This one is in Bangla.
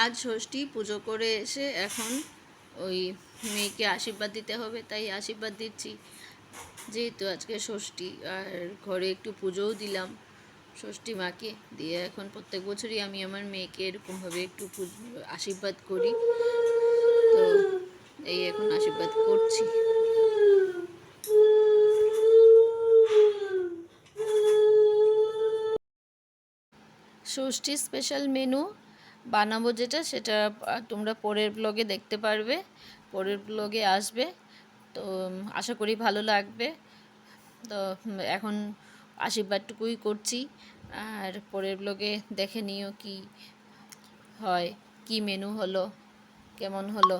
আজ ষষ্ঠী পুজো করে এসে এখন ওই মেয়েকে আশীর্বাদ দিতে হবে, তাই আশীর্বাদ দিচ্ছি। যেহেতু আজকে ষষ্ঠী, আর ঘরে একটু পুজোও দিলাম ষষ্ঠী মাকে দিয়ে। এখন প্রত্যেক বছরই আমি আমার মেয়েকে এরকমভাবে একটু আশীর্বাদ করি, তো এই এখন আশীর্বাদ করছি। ষষ্ঠী স্পেশাল মেনু বানাবো যেটা, সেটা তোমরা পরের ব্লগে দেখতে পারবে, পরের ব্লগে আসবে, তো আশা করি ভালো লাগবে। তো এখন আশীর্বাদটুকুই করছি, আর পরের ব্লগে দেখে নিও কি হয়, কি মেনু হলো, কেমন হলো।